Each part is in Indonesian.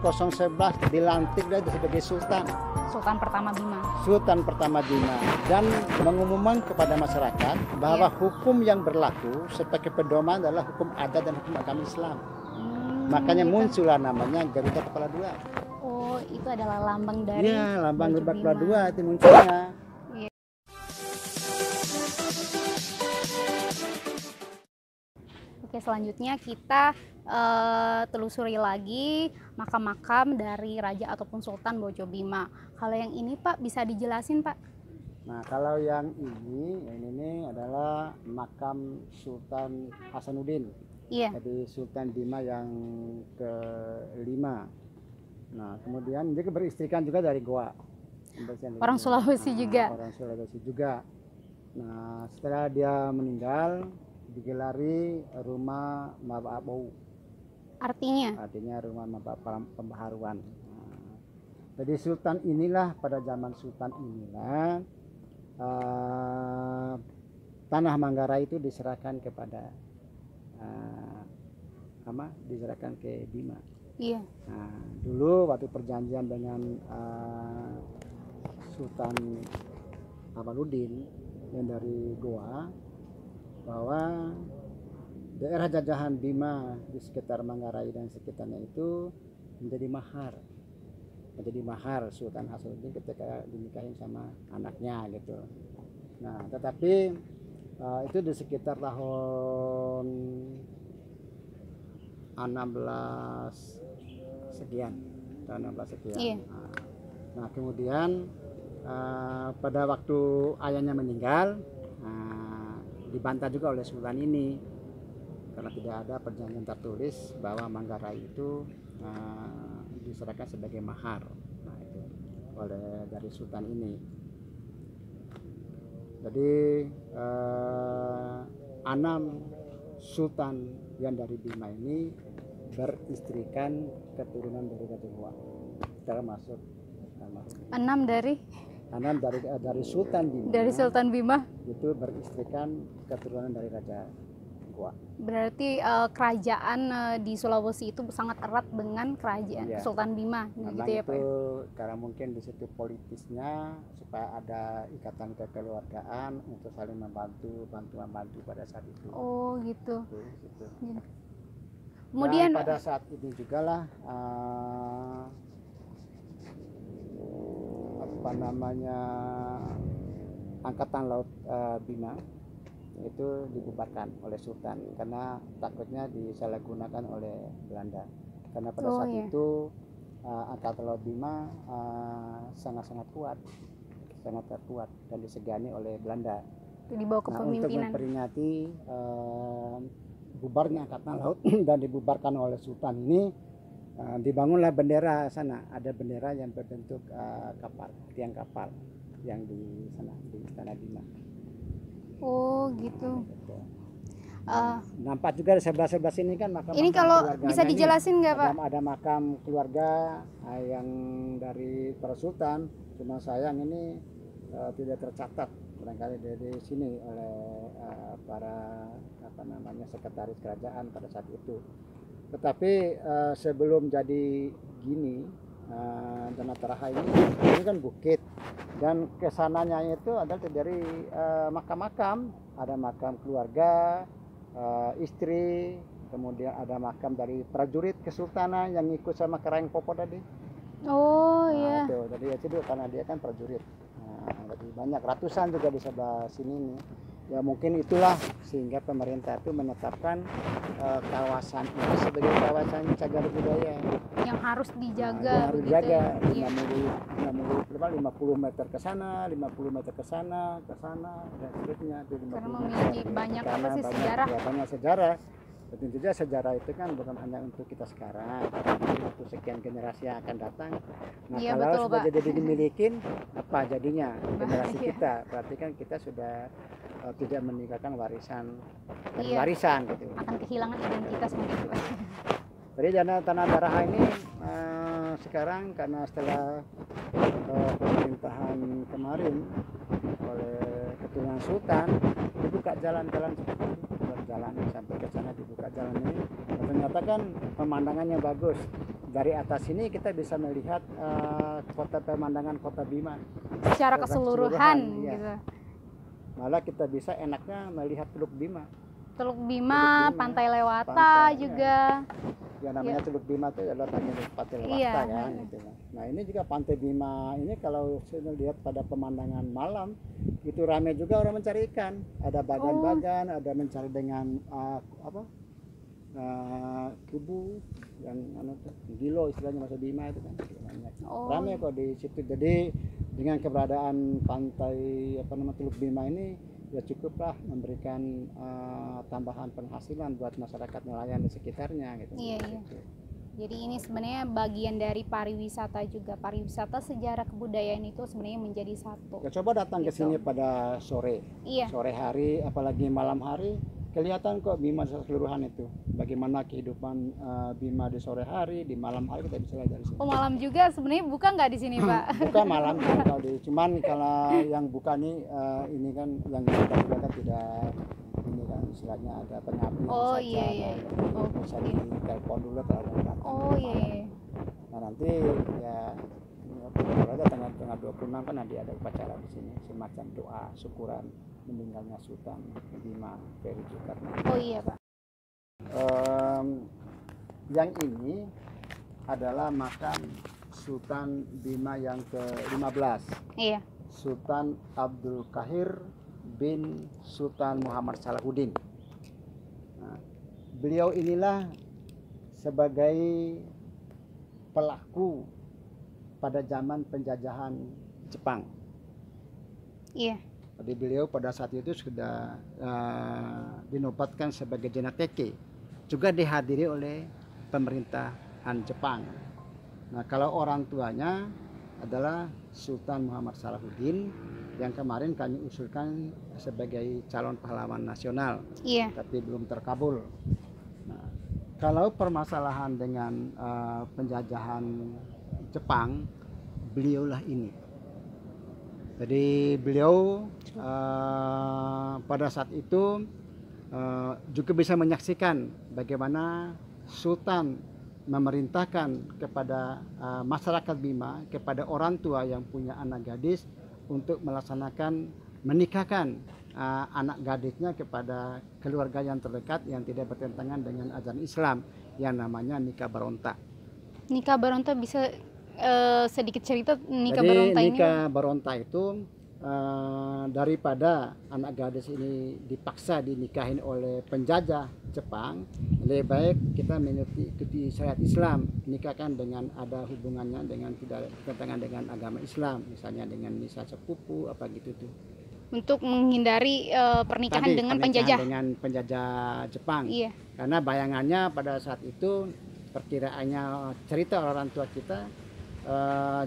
011 dilantik dia sebagai Sultan. Sultan pertama Bima. Sultan pertama Bima, dan mengumumkan kepada masyarakat bahwa hukum yang berlaku sebagai pedoman adalah hukum adat dan hukum agama Islam. Makanya gitu. muncullah namanya Garuda Kepala Dua. Oh, itu adalah lambang dari Iya, lambang Baju Garuda Kepala Bima. Dua itu munculnya. Oke, selanjutnya kita telusuri lagi makam-makam dari raja ataupun sultan Bojo Bima. Kalau yang ini Pak bisa dijelasin Pak? Nah, kalau yang ini adalah makam Sultan Hasanuddin. Iya. Jadi Sultan Bima yang kelima. Nah, kemudian dia beristrikan juga dari Goa. Orang Sulawesi juga. Orang Sulawesi juga. Nah, setelah dia meninggal, digelari rumah Mababou. Artinya rumah pembaharuan. Nah, jadi Sultan inilah, pada zaman Sultan inilah tanah Manggarai itu diserahkan kepada diserahkan ke Bima. Iya. Nah, dulu waktu perjanjian dengan Sultan Amaluddin yang dari Goa, bahwa daerah jajahan Bima di sekitar Manggarai dan sekitarnya itu menjadi mahar Sultan Hasanuddin ketika dinikahin sama anaknya gitu. Nah, tetapi itu di sekitar tahun 16 sekian. Iya. Nah, kemudian pada waktu ayahnya meninggal, dibantah juga oleh Sultan ini karena tidak ada perjanjian tertulis bahwa Manggarai itu diserahkan sebagai mahar. Nah, itu dari Sultan ini. Jadi 6 Sultan yang dari Bima ini beristrikan keturunan dari Raja Goa, termasuk 6 dari Sultan Bima. Dari Sultan Bima itu beristrikan keturunan dari Raja Goa. Berarti kerajaan di Sulawesi itu sangat erat dengan kerajaan Sultan Bima, gitu ya Pak? Itu karena mungkin di situ politisnya supaya ada ikatan kekeluargaan untuk saling membantu pada saat itu. Oh gitu. Gitu. Kemudian dan pada saat ini juga lah Angkatan Laut Bima itu dibubarkan oleh Sultan karena takutnya disalahgunakan oleh Belanda. Karena pada saat itu Angkatan Laut Bima sangat kuat dan disegani oleh Belanda. Itu dibawa kepemimpinan. Untuk memperingati bubarnya Angkatan Laut dan dibubarkan oleh Sultan ini, dibangunlah bendera sana. Ada bendera yang berbentuk tiang kapal yang di sana di Istana Bima. Oh gitu. Nampak juga di sebelah sini kan makam. Ini kalau bisa dijelasin nggak Pak? Ada makam keluarga yang dari para sultan, cuma sayang ini tidak tercatat barangkali dari sini oleh para sekretaris kerajaan pada saat itu. Tetapi sebelum jadi gini, Tanah Taraha ini kan bukit, dan kesananya itu adalah dari makam-makam. Ada makam keluarga, istri, kemudian ada makam dari prajurit kesultanan yang ikut sama Kereng Popo tadi. Oh iya. Jadi itu karena dia kan prajurit. Lebih banyak ratusan juga di sebelah sini nih. Ya mungkin itulah sehingga pemerintah itu menetapkan kawasan ini sebagai kawasan cagar budaya yang harus dijaga. Yang harus dijaga 50 meter ke sana, 50 meter ke sana, dan seterusnya. Karena memiliki banyak sejarah. Ya, banyak sejarah. Tentu saja sejarah itu kan bukan hanya untuk kita sekarang, tapi untuk sekian generasi yang akan datang. Nah, iya, kalau betul, sudah Pak. jadi dimilikin, apa jadinya generasi kita? Berarti kan kita sudah tidak meninggalkan warisan gitu. Akan kehilangan identitas mungkin. Jadi Tanah Taraha ini sekarang karena setelah pemerintahan kemarin oleh keturunan Sultan dibuka jalan-jalan seperti itu. Jalan sampai ke sana dibuka jalan ini, ternyata kan pemandangannya bagus dari atas ini kita bisa melihat kota pemandangan kota Bima Secara keseluruhan ya. gitu. Malah kita bisa enaknya melihat Teluk Bima. Teluk Teluk Bima, Bima, Pantai Lewata pantai, juga. Ya namanya Teluk Bima itu adalah Pantai Lewata Iya. kan gitu. Nah ini juga Pantai Bima ini kalau saya lihat pada pemandangan malam itu ramai juga orang mencari ikan. Ada bagan-bagan, ada mencari dengan kubu yang gilo istilahnya bahasa Bima itu kan banyak. Ramai kok di situ. Jadi dengan keberadaan pantai Teluk Bima ini ya cukuplah memberikan tambahan penghasilan buat masyarakat nelayan di sekitarnya gitu. Iya. Jadi ini sebenarnya bagian dari pariwisata juga. Pariwisata sejarah kebudayaan itu sebenarnya menjadi satu. Ya, coba datang ke sini pada sore. Iya. Sore hari apalagi malam hari kelihatan kok Bima keseluruhan itu. Bagaimana kehidupan Bima di sore hari, di malam hari kita bisa lihat dari sini. Oh, malam juga sebenarnya buka nggak di sini, Pak? Buka malam kalau cuman kalau yang buka nih ini kan yang kita juga kan tidak ini kan istilahnya ada penyamping Oh saja. iya. Oh, bisa di telepon dulu kalau ada datang. Oh iya. Nah nanti ya ada tanggal 26 kan nanti ada upacara di sini semacam doa syukuran meninggalnya Sultan Bima Ferry Zulkarnain. Oh iya Pak. Yang ini adalah makam Sultan Bima yang ke-15. Iya. Sultan Abdul Qahir bin Sultan Muhammad Salahuddin. Nah, beliau inilah sebagai pelaku pada zaman penjajahan Jepang. Iya. Jadi beliau pada saat itu sudah dinobatkan sebagai Genateke, juga dihadiri oleh pemerintahan Jepang. Nah kalau orang tuanya adalah Sultan Muhammad Salahuddin yang kemarin kami usulkan sebagai calon pahlawan nasional, tapi belum terkabul. Nah, kalau permasalahan dengan penjajahan Jepang, beliaulah ini. Jadi beliau pada saat itu juga bisa menyaksikan bagaimana Sultan memerintahkan kepada masyarakat Bima, kepada orang tua yang punya anak gadis untuk melaksanakan menikahkan anak gadisnya kepada keluarga yang terdekat yang tidak bertentangan dengan ajaran Islam yang namanya nikah baronta. Nikah baronta bisa sedikit cerita nikah baronta ini? Nikah baronta itu daripada anak gadis ini dipaksa dinikahin oleh penjajah Jepang, lebih baik kita mengikuti syariat Islam, nikahkan dengan ada hubungannya dengan tidak bertentangan dengan agama Islam, misalnya dengan misa sepupu apa gitu tuh. Untuk menghindari pernikahan dengan penjajah Jepang. Iya. Karena bayangannya pada saat itu perkiraannya cerita orang tua kita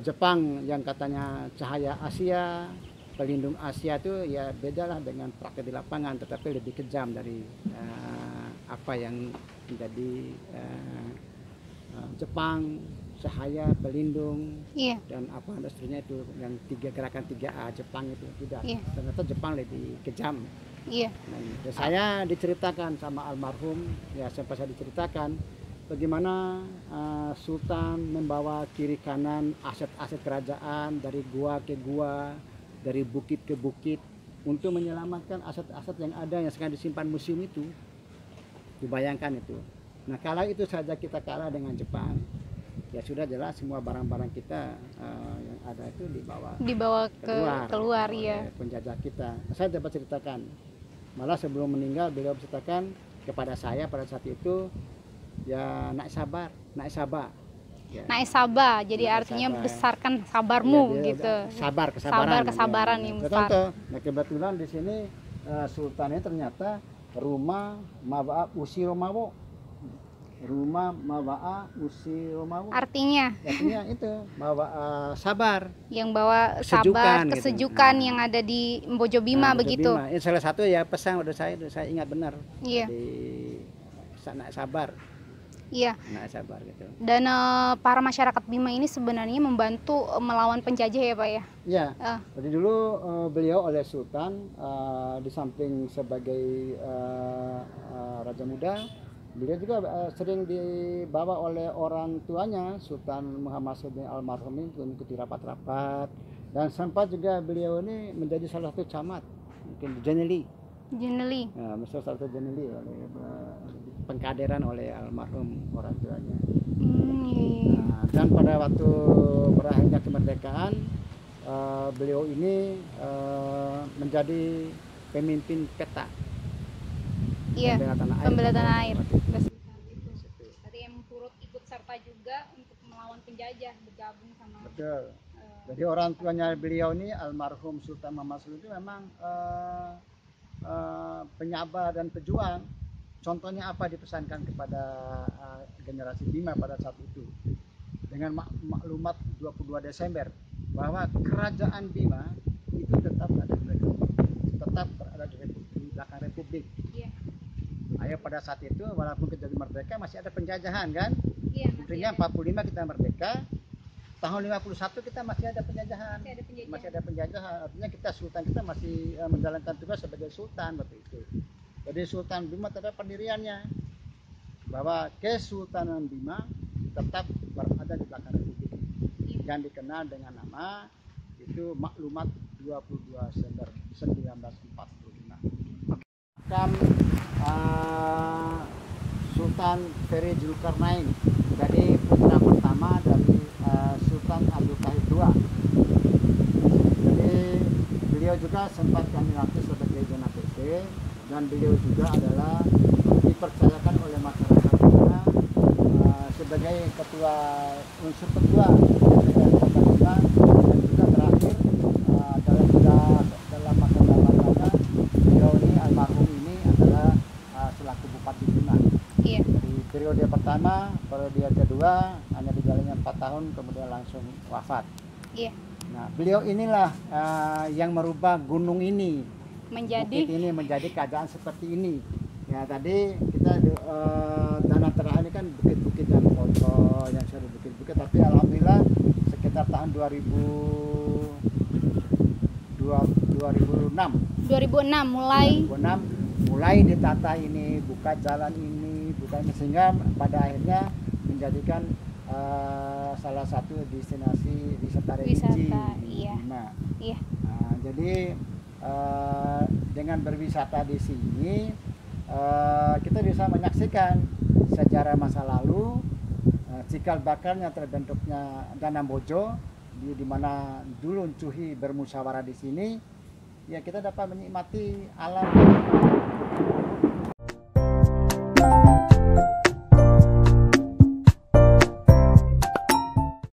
Jepang yang katanya cahaya Asia, pelindung Asia itu ya bedalah dengan praktek di lapangan, tetapi lebih kejam dari apa yang menjadi Jepang, cahaya pelindung, dan apa industrinya itu yang gerakan 3A Jepang itu tidak. Ternyata Jepang lebih kejam. Nah, saya diceritakan sama almarhum, ya sempat saya diceritakan bagaimana Sultan membawa kiri kanan aset-aset kerajaan dari gua ke gua, dari bukit ke bukit untuk menyelamatkan aset-aset yang ada yang sekarang disimpan museum itu. Dibayangkan itu. Nah kalau itu saja kita kalah dengan Jepang, ya sudah jelas semua barang-barang kita yang ada itu dibawa keluar ya penjajah kita. Saya dapat ceritakan, malah sebelum meninggal beliau ceritakan kepada saya pada saat itu, ya nak sabar. Ya. Naik Sabah, jadi artinya besarkan sabarmu ya, gitu. Kesabaran yang besar. Nah kebetulan di sini sultannya ternyata rumah Mawa'a Usiromawo. Rumah Mawa'a Usiromawo. Artinya itu Mawa'a sabar. Yang bawa sabar, kesejukan gitu. Yang ada di Mbojo Bima begitu. Bima. Ini salah satu ya pesan udah saya ingat benar. Iya. Di nak sabar. Iya. Nah, sabar gitu. Dan para masyarakat Bima ini sebenarnya membantu melawan penjajah ya Pak ya? Iya. Jadi dulu beliau oleh Sultan di samping sebagai Raja Muda, Beliau juga sering dibawa oleh orang tuanya Sultan Muhammad Sudin almarhum ini untuk mengikuti rapat-rapat, dan sempat juga beliau ini menjadi salah satu camat mungkin di Jeneli. Jeneli. Nah, salah satu Jeneli oleh pengkaderan oleh almarhum orang tuanya. Iya. Nah, dan pada waktu berakhirnya kemerdekaan, beliau ini menjadi pemimpin peta. Iya, pembela tanah air. Berarti yang turut ikut serta juga untuk melawan penjajah, bergabung sama. Betul. Jadi orang tuanya beliau ini almarhum Sultan Muhammad Sudin itu memang penyabar dan pejuang. Contohnya apa dipesankan kepada generasi Bima pada saat itu dengan maklumat 22 Desember bahwa kerajaan Bima itu tetap berada di belakang Republik. Iya. Ayo pada saat itu walaupun kita merdeka masih ada penjajahan kan? Iya. Intinya 45 kita merdeka, tahun 51 kita masih ada penjajahan. Masih ada penjajahan. Artinya kita sultan kita masih menjalankan tugas sebagai sultan waktu itu. Jadi Sultan Bima terhadap pendiriannya bahwa Kesultanan Bima tetap berada di belakang Republik yang dikenal dengan nama itu maklumat 22 Desember 1945. Makam Sultan Ferry Zulkarnain, jadi putra pertama dari Sultan Abdul Kahir II. Jadi beliau juga sempat kami latih sebagai zona PT, dan beliau juga adalah dipercayakan oleh masyarakat kita sebagai ketua unsur kedua dan juga terakhir dalam masa jabatannya beliau ini almarhum ini adalah selaku Bupati Bima. Iya. Di periode pertama, periode kedua hanya dijalannya 4 tahun, kemudian langsung wafat. Iya. Nah, beliau inilah yang merubah gunung ini, Menjadi bukit ini menjadi keadaan seperti ini. Ya tadi kita tanah terakhir ini kan bukit-bukit yang kotor, yang sudah bukit-bukit, tapi alhamdulillah sekitar tahun 2006 mulai ditata ini, buka jalan ini, sehingga pada akhirnya menjadikan salah satu destinasi wisata religi di Bima. Iya. Nah, jadi dengan berwisata di sini kita bisa menyaksikan sejarah masa lalu, cikal bakalnya terbentuknya Danam Bojo, di mana dulu Cuhi bermusyawarah di sini. Ya kita dapat menikmati alam